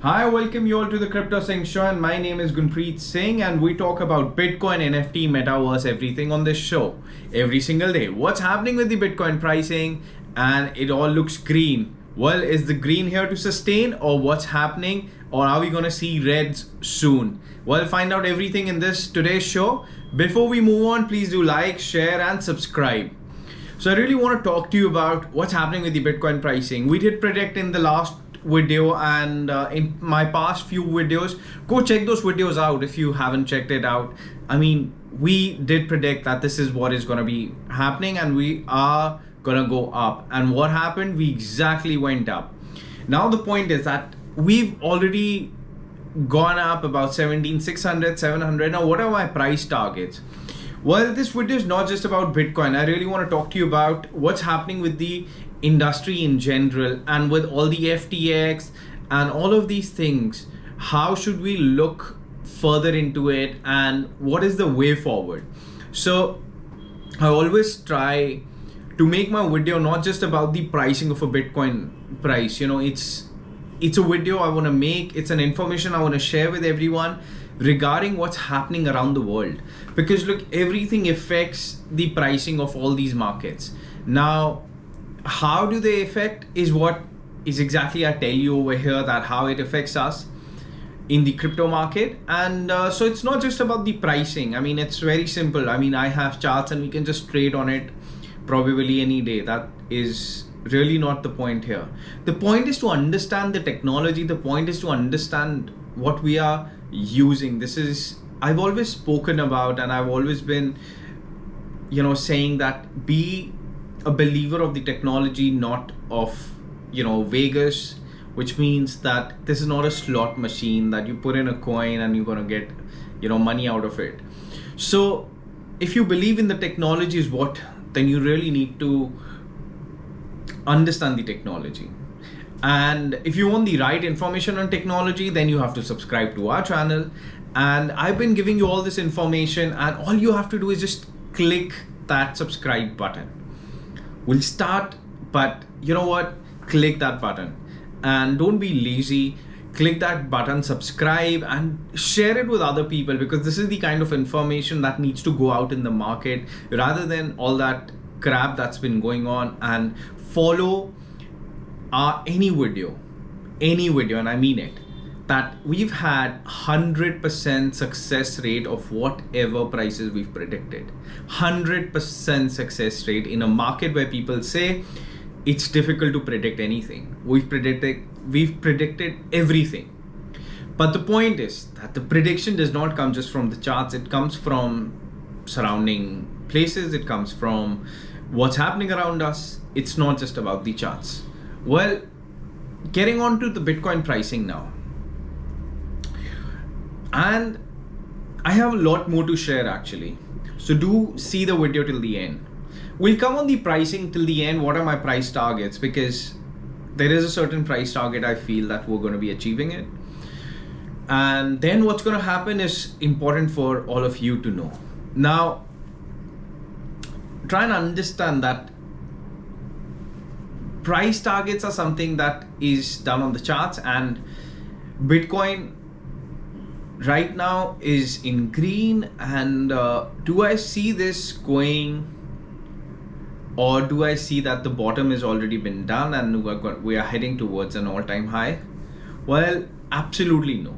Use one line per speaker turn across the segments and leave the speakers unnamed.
Hi, welcome you all to the Crypto Singh Show, and my name is Gunpreet Singh, and we talk about Bitcoin, NFT, Metaverse, everything on this show every single day. What's happening with the Bitcoin pricing? And it all looks green. Well, is the green here to sustain, or what's happening, or are we gonna see reds soon? Well, find out everything in this today's show. Before we move on, please do like, share, and subscribe. So I really want to talk to you about what's happening with the Bitcoin pricing. We did predict in the last video and in my past few videos. Go check those videos out if you haven't checked it out. I mean, we did predict that this is what is going to be happening and we are going to go up. And what happened? We exactly went up. Now the point is that we've already gone up about 17,600, 700. Now what are my price targets? Well, this video is not just about Bitcoin. I really want to talk to you about what's happening with the industry in general and with all the FTX and all of these things. How should we look further into it and what is the way forward? So I always try to make my video not just about the pricing of a Bitcoin price. You know, it's a video I want to make. It's an information I want to share with everyone regarding what's happening around the world, because look, everything affects the pricing of all these markets. Now, how do they affect is what is exactly I tell you over here, that how it affects us in the crypto market. And so it's not just about the pricing. I mean, it's very simple. I mean, I have charts and we can just trade on it probably any day. That is really not the point here. The point is to understand the technology. The point is to understand what we are using. This is, I've always spoken about, and I've always been, saying that be a believer of the technology, not of, Vegas, which means that this is not a slot machine that you put in a coin and you're going to get, money out of it. So if you believe in the technology is what, then you really need to understand the technology. And if you want the right information on technology, then you have to subscribe to our channel. And I've been giving you all this information, and all you have to do is just click that subscribe button. We'll start, but you know what? Click that button and don't be lazy. Click that button, subscribe, and share it with other people, because this is the kind of information that needs to go out in the market rather than all that crap that's been going on. And follow any video, and I mean it, that we've had 100% success rate of whatever prices we've predicted. 100% success rate in a market where people say it's difficult to predict anything. We've predicted everything. But the point is that the prediction does not come just from the charts. It comes from surrounding places. It comes from what's happening around us. It's not just about the charts. Well, getting on to the Bitcoin pricing now. And I have a lot more to share actually. So do see the video till the end. We'll come on the pricing till the end. What are my price targets? Because there is a certain price target I feel that we're going to be achieving it. And then what's going to happen is important for all of you to know. Now, try and understand that price targets are something that is done on the charts, and Bitcoin right now is in green. And do I see this going, or do I see that the bottom has already been done and we are heading towards an all-time high? Well, absolutely no.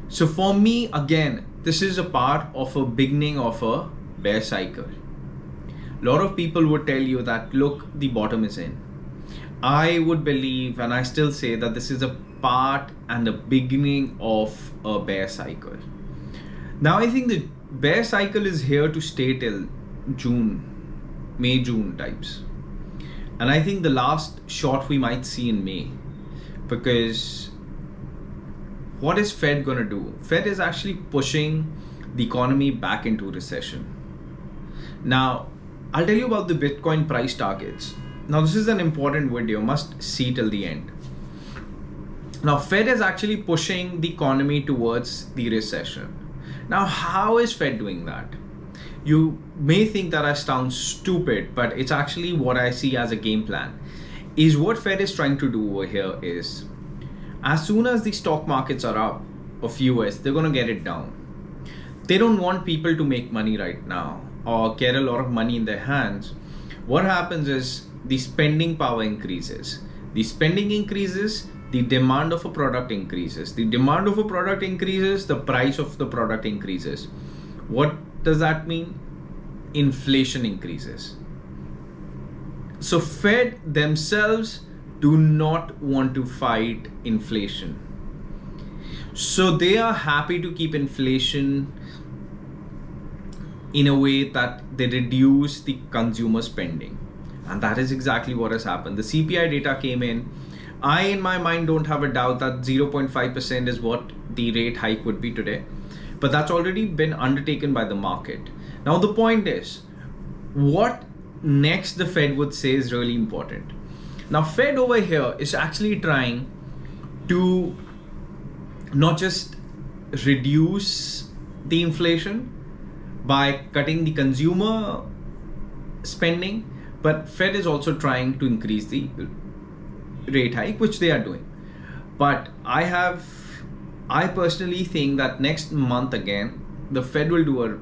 So for me, again, this is a part of a beginning of a bear cycle. A lot of people would tell you that, look, the bottom is in. I would believe, and I still say, that this is a part and the beginning of a bear cycle. Now, I think the bear cycle is here to stay till May, June types. And I think the last shot we might see in May, because what is Fed going to do? Fed is actually pushing the economy back into recession. Now, I'll tell you about the Bitcoin price targets. Now, this is an important video, must see till the end. Now, Fed is actually pushing the economy towards the recession. Now, how is Fed doing that? You may think that I sound stupid, but it's actually what I see as a game plan. Is what Fed is trying to do over here is, As soon as the stock markets are up of US, they're going to get it down. They don't want people to make money right now or get a lot of money in their hands. What happens is the spending power increases. The spending increases, the demand of a product increases. The demand of a product increases, the price of the product increases. What does that mean? Inflation increases. So Fed themselves do not want to fight inflation. So they are happy to keep inflation in a way that they reduce the consumer spending. And that is exactly what has happened. The CPI data came in. I, in my mind, don't have a doubt that 0.5% is what the rate hike would be today. But that's already been undertaken by the market. Now, the point is, what next the Fed would say is really important. Now, Fed over here is actually trying to not just reduce the inflation by cutting the consumer spending, but Fed is also trying to increase the rate hike, which they are doing. But I personally think that next month again, the Fed will do a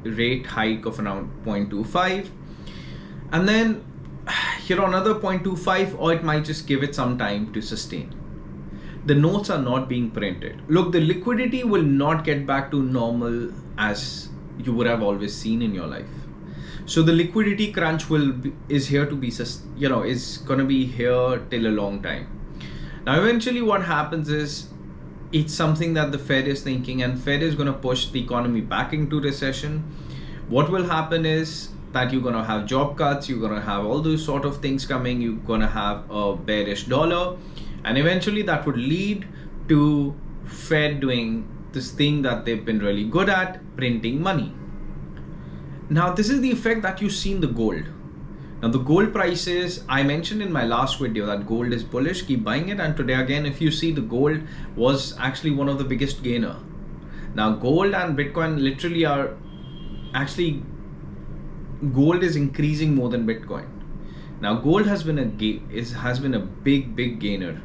rate hike of around 0.25, and then another 0.25, or it might just give it some time to sustain. The notes are not being printed. Look, the liquidity will not get back to normal as you would have always seen in your life. So the liquidity crunch is here to be, is going to be here till a long time. Now, eventually what happens is, it's something that the Fed is thinking, and Fed is going to push the economy back into recession. What will happen is that you're going to have job cuts, you're going to have all those sort of things coming, you're going to have a bearish dollar, and eventually that would lead to Fed doing this thing that they've been really good at, printing money. Now, this is the effect that you see in the gold. Now, the gold prices, I mentioned in my last video that gold is bullish, keep buying it. And today again, if you see, the gold was actually one of the biggest gainer. Now, gold and Bitcoin literally are actually, gold is increasing more than Bitcoin. Now, gold has been a big gainer.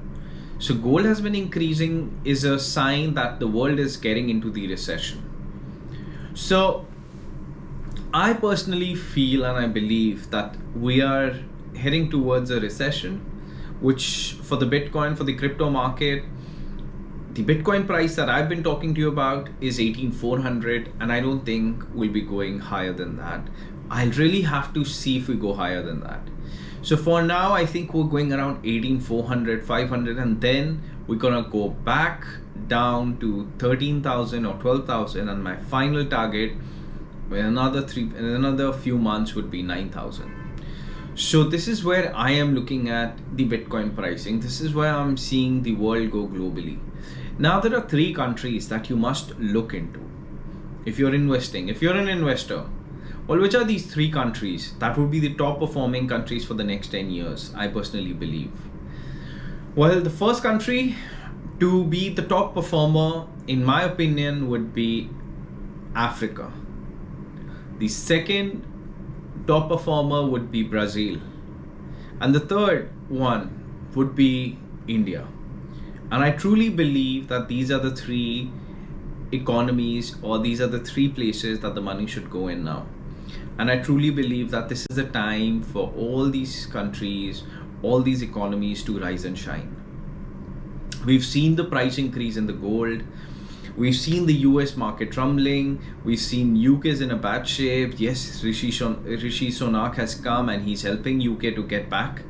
So gold has been increasing is a sign that the world is getting into the recession. So I personally feel and I believe that we are heading towards a recession, which for the Bitcoin, for the crypto market, the Bitcoin price that I've been talking to you about is 18,400, and I don't think we'll be going higher than that. I'll really have to see if we go higher than that. So for now, I think we're going around 18,400, 500, and then we're gonna go back down to 13,000 or 12,000, and my final target in another few months would be 9,000. So this is where I am looking at the Bitcoin pricing. This is where I'm seeing the world go globally. Now, there are 3 countries that you must look into if you're investing. If you're an investor, well, which are these 3 countries that would be the top performing countries for the next 10 years, I personally believe? Well, the first country to be the top performer, in my opinion, would be Africa. The second top performer would be Brazil. And the third one would be India. And I truly believe that these are the 3 economies, or these are the 3 places that the money should go in now. And I truly believe that this is the time for all these countries, all these economies to rise and shine. We've seen the price increase in the gold. We've seen the US market trembling. We've seen UK is in a bad shape. Yes, Rishi Sunak has come and he's helping UK to get back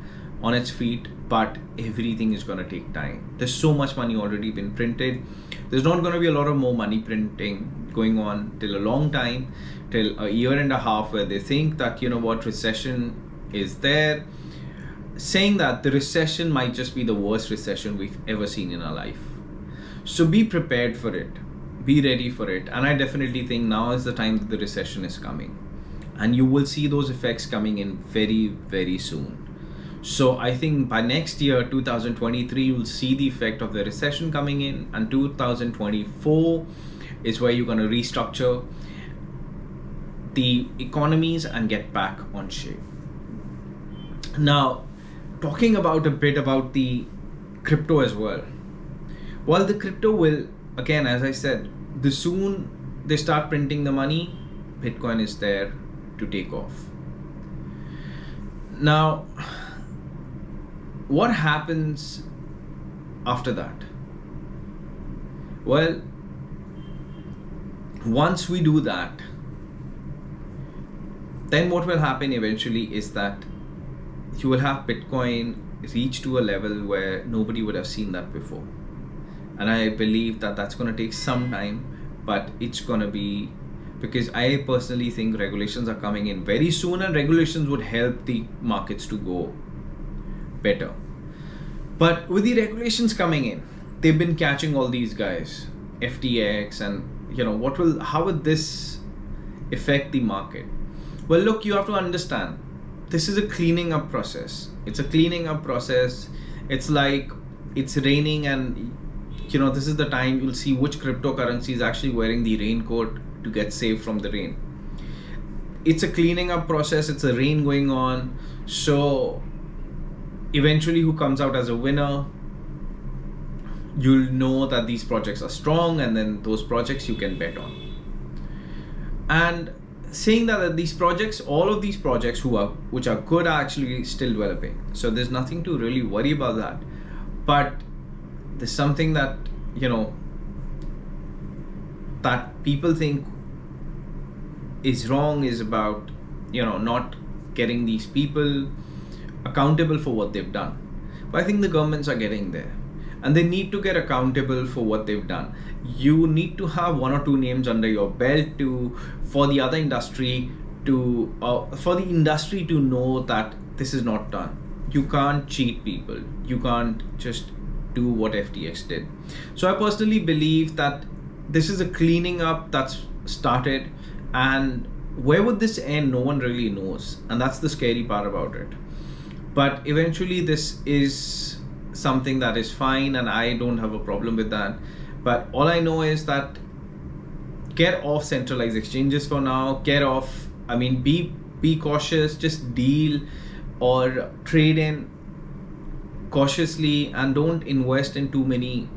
on its feet, but everything is going to take time. There's so much money already been printed. There's not going to be a lot of more money printing going on till a long time, till a year and a half, where they think that, recession is there, saying that the recession might just be the worst recession we've ever seen in our life. So be prepared for it, be ready for it. And I definitely think now is the time that the recession is coming, and you will see those effects coming in very, very soon. So I think by next year, 2023, you'll see the effect of the recession coming in, and 2024 is where you're going to restructure the economies and get back on shape. Now, talking about a bit about the crypto as well. Well, the crypto will, again, as I said, the soon they start printing the money, Bitcoin is there to take off. Now, what happens after that? Well, once we do that, then what will happen eventually is that you will have Bitcoin reach to a level where nobody would have seen that before. And I believe that that's going to take some time, but it's going to be, because I personally think regulations are coming in very soon, and regulations would help the markets to go better. But with the regulations coming in, they've been catching all these guys, FTX, and how would this affect the market? Well, look, you have to understand, this is a cleaning up process. It's a cleaning up process. It's like it's raining, and this is the time you'll see which cryptocurrency is actually wearing the raincoat to get safe from the rain. It's a cleaning up process. It's a rain going on. So eventually, who comes out as a winner, you'll know that these projects are strong, and then those projects you can bet on. And saying that these projects, all of these projects which are good, are actually still developing. So there's nothing to really worry about that. But there's something that that people think is wrong, is about not getting these people accountable for what they've done. But I think the governments are getting there, and they need to get accountable for what they've done. You need to have one or two names under your belt for the industry to know that this is not done. You can't cheat people. You can't just do what FTX did. So I personally believe that this is a cleaning up that's started, and where would this end? No one really knows, and that's the scary part about it. But eventually this is something that is fine, and I don't have a problem with that. But all I know is that get off centralized exchanges for now. Get off, be cautious, just deal or trade in cautiously, and don't invest in too many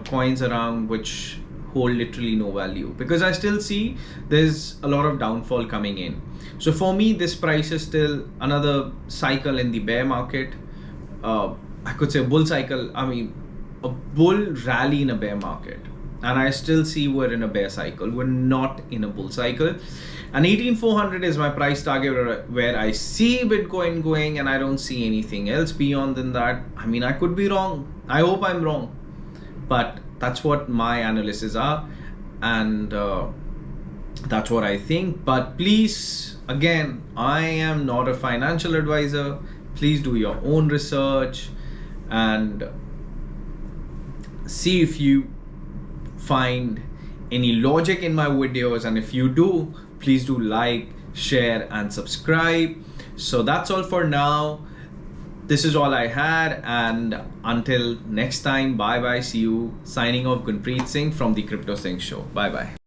coins around which hold literally no value, because I still see there's a lot of downfall coming in. So for me, this price is still another cycle in the bear market. I could say bull cycle, a bull rally in a bear market, and I still see we're in a bear cycle. We're not in a bull cycle. And 18,400 is my price target where I see Bitcoin going, and I don't see anything else beyond than that. I could be wrong. I hope I'm wrong, but that's what my analyses are, and that's what I think. But please, again, I am not a financial advisor. Please do your own research and see if you find any logic in my videos, and if you do, please do like, share, and subscribe. So that's all for now. This is all I had, and until next time, bye bye. See you. Signing off, Gunpreet Singh from the Crypto Singh Show. Bye bye.